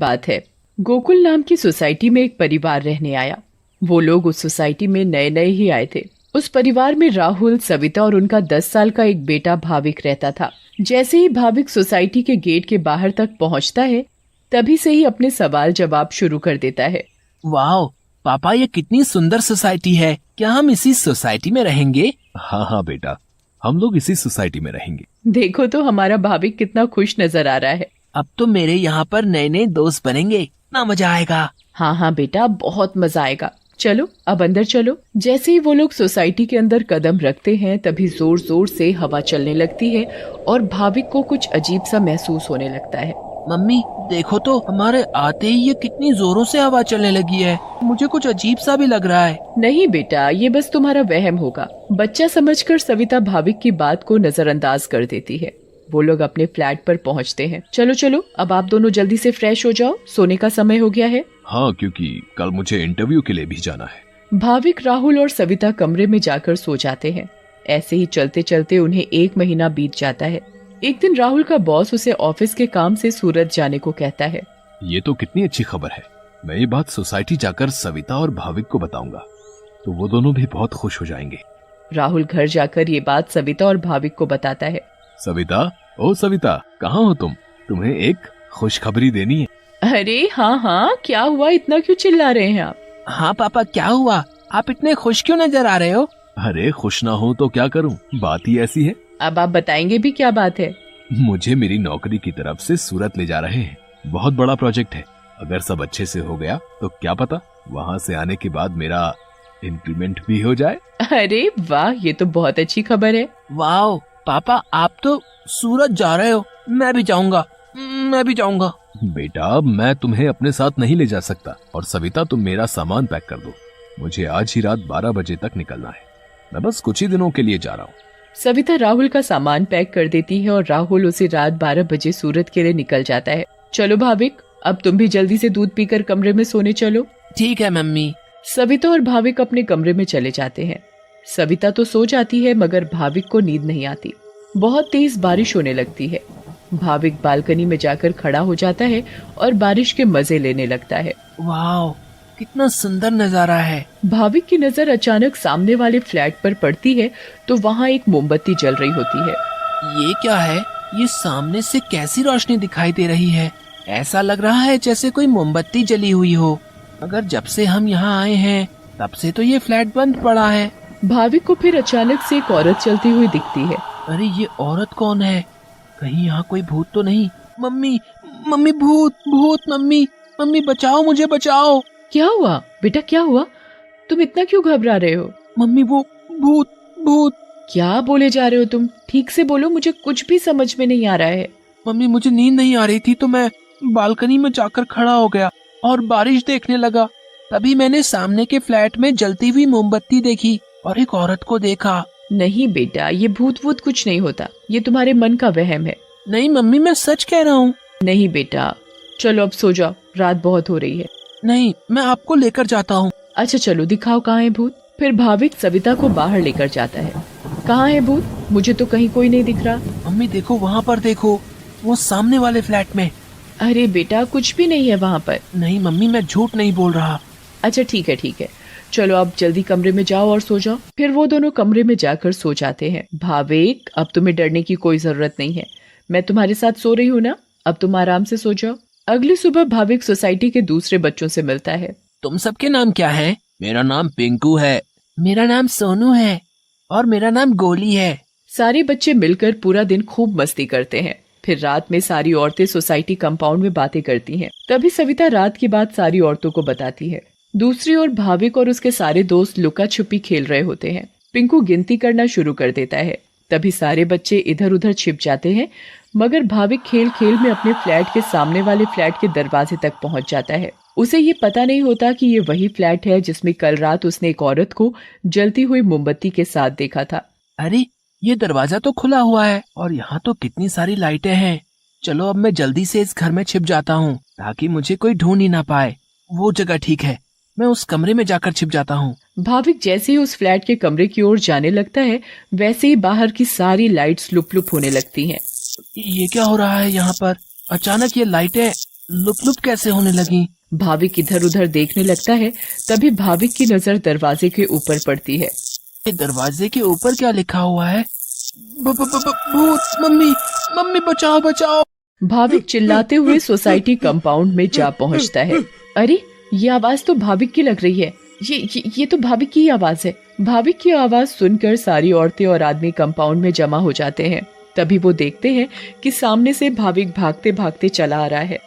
बात है। गोकुल नाम की सोसाइटी में एक परिवार रहने आया। वो लोग उस सोसाइटी में नए नए ही आए थे। उस परिवार में राहुल, सविता और उनका 10 साल का एक बेटा भाविक रहता था। जैसे ही भाविक सोसाइटी के गेट के बाहर तक पहुंचता है, तभी से ही अपने सवाल जवाब शुरू कर देता है। वाह पापा, ये कितनी सुंदर सोसाइटी है। क्या हम इसी सोसाइटी में रहेंगे? हाँ बेटा, हम लोग इसी सोसाइटी में रहेंगे। देखो तो हमारा भाविक कितना खुश नजर आ रहा है। अब तो मेरे यहाँ पर नए नए दोस्त बनेंगे, ना मजा आएगा। हाँ बेटा, बहुत मजा आएगा। चलो अब अंदर चलो। जैसे ही वो लोग सोसाइटी के अंदर कदम रखते हैं, तभी जोर जोर से हवा चलने लगती है और भाविक को कुछ अजीब सा महसूस होने लगता है। मम्मी देखो तो, हमारे आते ही ये कितनी जोरों से हवा चलने लगी है। मुझे कुछ अजीब सा भी लग रहा है। नहीं बेटा, ये बस तुम्हारा वहम होगा। बच्चा समझकर सविता भाविक की बात को नजरअंदाज कर देती है। वो लोग अपने फ्लैट पर पहुंचते हैं। चलो चलो, अब आप दोनों जल्दी से फ्रेश हो जाओ, सोने का समय हो गया है। हाँ, क्योंकि कल मुझे इंटरव्यू के लिए भी जाना है। भाविक, राहुल और सविता कमरे में जाकर सो जाते हैं। ऐसे ही चलते चलते उन्हें 1 महीना बीत जाता है। एक दिन राहुल का बॉस उसे ऑफिस के काम से सूरत जाने को कहता है। ये तो कितनी अच्छी खबर है। मैं ये बात सोसाइटी जाकर सविता और भाविक को बताऊंगा, तो वो दोनों भी बहुत खुश हो जाएंगे। राहुल घर जाकर ये बात सविता और भाविक को बताता है। सविता, ओ सविता, कहाँ हो तुम? तुम्हें एक खुशखबरी देनी है। अरे हाँ, क्या हुआ? इतना क्यों चिल्ला रहे हैं आप? हाँ पापा, क्या हुआ? आप इतने खुश क्यों नजर आ रहे हो? अरे खुश ना हो तो क्या करूं, बात ही ऐसी है। अब आप बताएंगे भी, क्या बात है? मुझे मेरी नौकरी की तरफ से सूरत ले जा रहे हैं। बहुत बड़ा प्रोजेक्ट है। अगर सब अच्छे से हो गया तो क्या पता वहाँ से आने के बाद मेरा इंक्रीमेंट भी हो जाए। अरे वाह, ये तो बहुत अच्छी खबर है। वाह पापा, आप तो सूरत जा रहे हो। मैं भी जाऊंगा। बेटा, मैं तुम्हें अपने साथ नहीं ले जा सकता। और सविता, तुम मेरा सामान पैक कर दो। मुझे आज ही रात 12 बजे तक निकलना है। मैं बस कुछ ही दिनों के लिए जा रहा हूँ। सविता राहुल का सामान पैक कर देती है और राहुल उसे रात 12 बजे सूरत के लिए निकल जाता है। चलो भाविक, अब तुम भी जल्दी से दूध पीकर कमरे में सोने चलो। ठीक है मम्मी। सविता और भाविक अपने कमरे में चले जाते हैं। सविता तो सो जाती है, मगर भाविक को नींद नहीं आती। बहुत तेज बारिश होने लगती है। भाविक बालकनी में जाकर खड़ा हो जाता है और बारिश के मजे लेने लगता है। वाह, कितना सुंदर नजारा है। भाविक की नजर अचानक सामने वाले फ्लैट पर पड़ती है, तो वहाँ एक मोमबत्ती जल रही होती है। ये क्या है? ये सामने से कैसी रोशनी दिखाई दे रही है? ऐसा लग रहा है जैसे कोई मोमबत्ती जली हुई हो। मगर जब से हम यहाँ आए हैं, तब से तो ये फ्लैट बंद पड़ा है। भाविक को फिर अचानक से एक औरत चलती हुई दिखती है। अरे ये औरत कौन है? कहीं यहाँ कोई भूत तो नहीं? मम्मी भूत मम्मी बचाओ, मुझे बचाओ। क्या हुआ बेटा, क्या हुआ? तुम इतना क्यों घबरा रहे हो? मम्मी वो भूत। क्या बोले जा रहे हो तुम? ठीक से बोलो, मुझे कुछ भी समझ में नहीं आ रहा है। मम्मी, मुझे नींद नहीं आ रही थी तो मैं बालकनी में जाकर खड़ा हो गया और बारिश देखने लगा। तभी मैंने सामने के फ्लैट में जलती हुई मोमबत्ती देखी और एक औरत को देखा। नहीं बेटा, ये भूत कुछ नहीं होता। ये तुम्हारे मन का वहम है। नहीं मम्मी, मैं सच कह रहा हूँ। नहीं बेटा, चलो अब सो जाओ, रात बहुत हो रही है। नहीं, मैं आपको लेकर जाता हूँ। अच्छा चलो, दिखाओ कहाँ है भूत। फिर भाविक सविता को बाहर लेकर जाता है। कहाँ है भूत? मुझे तो कहीं कोई नहीं दिख रहा। मम्मी देखो, वहाँ पर देखो, वो सामने वाले फ्लैट में। अरे बेटा, कुछ भी नहीं है वहाँ पर। नहीं मम्मी, मैं झूठ नहीं बोल रहा। अच्छा ठीक है, चलो अब जल्दी कमरे में जाओ और सो जाओ। फिर वो दोनों कमरे में जाकर सो जाते हैं। भाविक, अब तुम्हें डरने की कोई जरूरत नहीं है। मैं तुम्हारे साथ सो रही हूँ ना, अब तुम आराम से सो जाओ। अगली सुबह भाविक सोसाइटी के दूसरे बच्चों से मिलता है। तुम सबके नाम क्या है? मेरा नाम पिंकू है। मेरा नाम सोनू है। और मेरा नाम गोली है। सारे बच्चे मिलकर पूरा दिन खूब मस्ती करते हैं। फिर रात में सारी औरतें सोसाइटी कंपाउंड में बातें करती हैं। तभी सविता रात की बात सारी औरतों को बताती है। दूसरी ओर भाविक और उसके सारे दोस्त लुका छुपी खेल रहे होते हैं। पिंकू गिनती करना शुरू कर देता है। तभी सारे बच्चे इधर उधर छिप जाते हैं, मगर भाविक खेल खेल में अपने फ्लैट के सामने वाले फ्लैट के दरवाजे तक पहुंच जाता है। उसे ये पता नहीं होता कि ये वही फ्लैट है जिसमें कल रात उसने एक औरत को जलती हुई मोमबत्ती के साथ देखा था। अरे, ये दरवाजा तो खुला हुआ है और यहाँ तो कितनी सारी लाइटें हैं। चलो अब मैं जल्दी से इस घर में छिप जाता हूँ ताकि मुझे कोई ढूंढ ही ना पाए। वो जगह ठीक है, मैं उस कमरे में जाकर छिप जाता हूँ। भाविक जैसे ही उस फ्लैट के कमरे की ओर जाने लगता है, वैसे ही बाहर की सारी लाइट्स लुप लुप होने लगती हैं। ये क्या हो रहा है यहाँ पर? अचानक ये लाइटें लुप लुप कैसे होने लगी? भाविक इधर उधर देखने लगता है। तभी भाविक की नजर दरवाजे के ऊपर पड़ती है। ये दरवाजे के ऊपर क्या लिखा हुआ है? भूत! मम्मी, मम्मी बचाओ बचाओ! भाविक चिल्लाते हुए सोसाइटी कंपाउंड में जा पहुंचता है। अरे, ये आवाज तो भाविक की लग रही है। ये तो भाविक की ही आवाज है। भाविक की आवाज सुनकर सारी औरतें और आदमी कंपाउंड में जमा हो जाते हैं। तभी वो देखते हैं कि सामने से भाविक भागते भागते चला आ रहा है।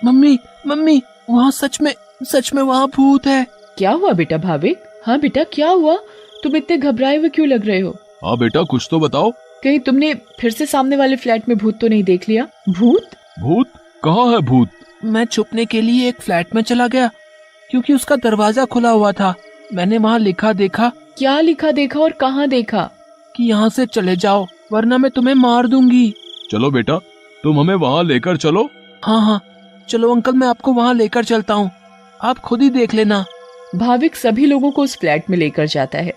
मम्मी, मम्मी, वहाँ सच में वहाँ भूत है। क्या हुआ बेटा भाविक? हाँ बेटा, क्या हुआ? तुम इतने घबराए हुए क्यों लग रहे हो? हाँ बेटा, कुछ तो बताओ। कहीं तुमने फिर से सामने वाले फ्लैट में भूत तो नहीं देख लिया? भूत? भूत? कहाँ है भूत? मैं छुपने के लिए एक फ्लैट में चला गया क्योंकि उसका दरवाजा खुला हुआ था। मैंने वहाँ लिखा देखा। क्या लिखा देखा और कहाँ देखा? कि यहाँ से चले जाओ वरना मैं तुम्हें मार दूंगी। चलो बेटा, तुम हमें वहाँ लेकर चलो। हाँ, चलो अंकल, मैं आपको वहाँ लेकर चलता हूँ, आप खुद ही देख लेना। भाविक सभी लोगों को उस फ्लैट में लेकर जाता है।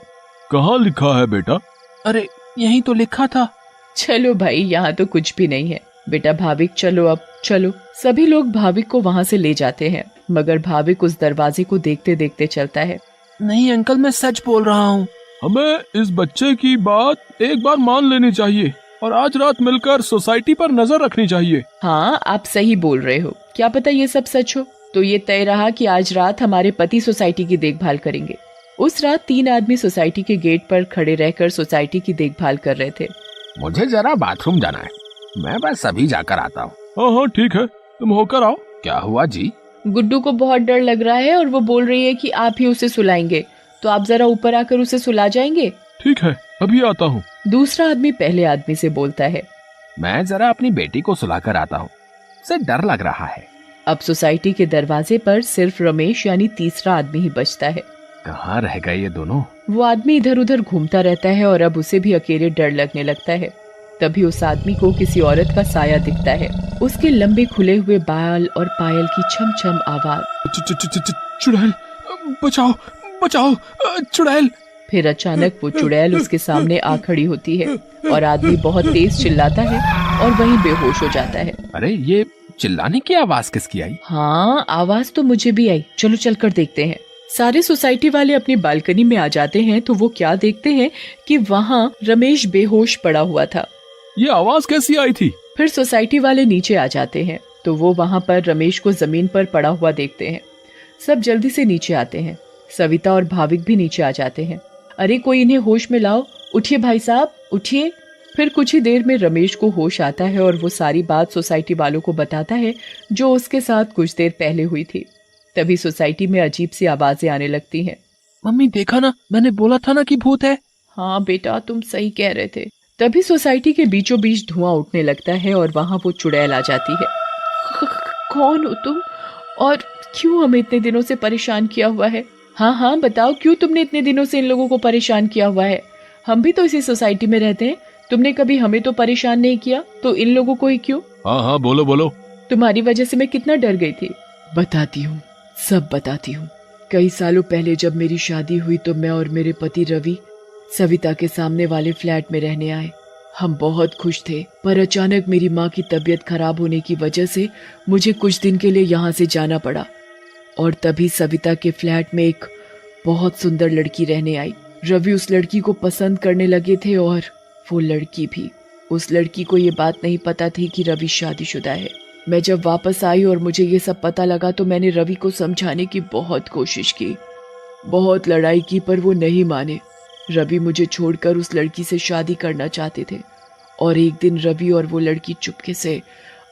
कहाँ लिखा है बेटा? अरे, यहीं तो लिखा था। चलो भाई, यहाँ तो कुछ भी नहीं है। बेटा भाविक, चलो अब चलो। सभी लोग भाविक को वहाँ से ले जाते हैं, मगर भाविक उस दरवाजे को देखते देखते चलता है। नहीं अंकल, मैं सच बोल रहा हूँ। हमें इस बच्चे की बात एक बार मान लेनी चाहिए और आज रात मिलकर सोसाइटी पर नजर रखनी चाहिए। हाँ, आप सही बोल रहे हो। क्या पता ये सब सच हो। तो ये तय रहा कि आज रात हमारे पति सोसाइटी की देखभाल करेंगे। उस रात 3 आदमी सोसाइटी के गेट पर खड़े रहकर सोसाइटी की देखभाल कर रहे थे। मुझे जरा बाथरूम जाना है, मैं बस अभी जाकर आता हूँ। हाँ ठीक है, तुम होकर आओ। क्या हुआ जी? गुड्डू को बहुत डर लग रहा है और वो बोल रही है कि आप ही उसे सुलाएंगे, तो आप जरा ऊपर आकर उसे सुला जाएंगे? ठीक है, अभी आता हूँ। दूसरा आदमी पहले आदमी से बोलता है। मैं जरा अपनी बेटी को सुलाकर आता हूँ, उसे डर लग रहा है। अब सोसाइटी के दरवाजे पर सिर्फ रमेश यानी तीसरा आदमी ही बचता है। कहाँ रह गए ये दोनों? वो आदमी इधर उधर घूमता रहता है और अब उसे भी अकेले डर लगने लगता है। तभी उस आदमी को किसी औरत का साया दिखता है। उसके लंबे खुले हुए बाल और पायल की छम छम आवाज। चुड़ैल, बचाओ बचाओ, चुड़ैल। फिर अचानक वो चुड़ैल उसके सामने आ खड़ी होती है और आदमी बहुत तेज चिल्लाता है और वहीं बेहोश हो जाता है। अरे, ये चिल्लाने की आवाज किसकी आई? हाँ, आवाज तो मुझे भी आई। चलो चलकर देखते हैं। सारे सोसाइटी वाले अपनी बालकनी में आ जाते हैं तो वो क्या देखते हैं कि वहाँ रमेश बेहोश पड़ा हुआ था। ये आवाज कैसी आई थी? फिर सोसाइटी वाले नीचे आ जाते हैं तो वो वहाँ पर रमेश को जमीन पर पड़ा हुआ देखते हैं। सब जल्दी से नीचे आते हैं। सविता और भाविक भी नीचे आ जाते हैं। अरे, कोई इन्हें होश में लाओ। उठिए भाई साहब, उठिए। फिर कुछ ही देर में रमेश को होश आता है और वो सारी बात सोसाइटी वालों को बताता है जो उसके साथ कुछ देर पहले हुई थी। तभी सोसाइटी में अजीब सी आवाजें आने लगती हैं। मम्मी, देखा ना, मैंने बोला था ना कि भूत है। हाँ बेटा, तुम सही कह रहे थे। तभी सोसाइटी के बीचों बीच धुआं उठने लगता है और वहाँ वो चुड़ैल आ जाती है। कौन हो तुम और क्यों हमें इतने दिनों से परेशान किया हुआ है? हाँ, बताओ, क्यों तुमने इतने दिनों से इन लोगों को परेशान किया हुआ है? हम भी तो इसी सोसाइटी में रहते हैं। तुमने कभी हमें तो परेशान नहीं किया, तो इन लोगों को ही क्यों? हाँ, बोलो बोलो। तुम्हारी वजह से मैं कितना डर गई थी। बताती हूँ, सब बताती हूँ। कई सालों पहले जब मेरी शादी हुई तो मैं और मेरे पति रवि सविता के सामने वाले फ्लैट में रहने आए। हम बहुत खुश थे, पर अचानक मेरी माँ की तबीयत खराब होने की वजह से मुझे कुछ दिन के लिए यहाँ से जाना पड़ा। और तभी सविता के फ्लैट में एक बहुत सुंदर लड़की रहने आई। रवि उस लड़की को पसंद करने लगे थे और वो लड़की भी। उस लड़की को ये बात नहीं पता थी कि रवि शादीशुदा है। मैं जब वापस आई और मुझे ये सब पता लगा तो मैंने रवि को समझाने की बहुत कोशिश की, बहुत लड़ाई की, पर वो नहीं माने। रवि मुझे छोड़कर उस लड़की से शादी करना चाहते थे और एक दिन रवि और वो लड़की चुपके से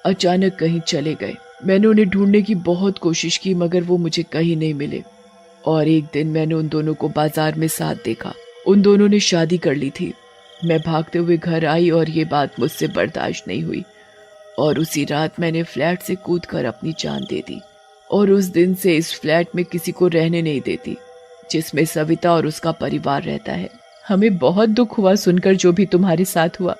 अचानक कहीं चले गए। मैंने उन्हें ढूंढने की बहुत कोशिश की मगर वो मुझे कहीं नहीं मिले। और एक दिन मैंने उन दोनों को बाजार में साथ देखा। उन दोनों ने शादी कर ली थी। मैं भागते हुए घर आई और ये बात मुझसे बर्दाश्त नहीं हुई और उसी रात मैंने फ्लैट से कूदकर अपनी जान दे दी। और उस दिन से इस फ्लैट में किसी को रहने नहीं देती जिसमें सविता और उसका परिवार रहता है। हमें बहुत दुख हुआ सुनकर जो भी तुम्हारे साथ हुआ,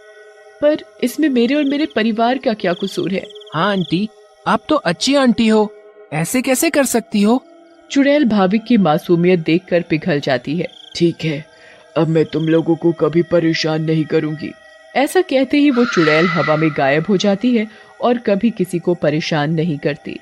पर इसमें मेरे और मेरे परिवार का क्या कसूर है? हाँ आंटी, आप तो अच्छी आंटी हो, ऐसे कैसे कर सकती हो? चुड़ैल भाविक की मासूमियत देखकर पिघल जाती है। ठीक है, अब मैं तुम लोगों को कभी परेशान नहीं करूंगी। ऐसा कहते ही वो चुड़ैल हवा में गायब हो जाती है और कभी किसी को परेशान नहीं करती।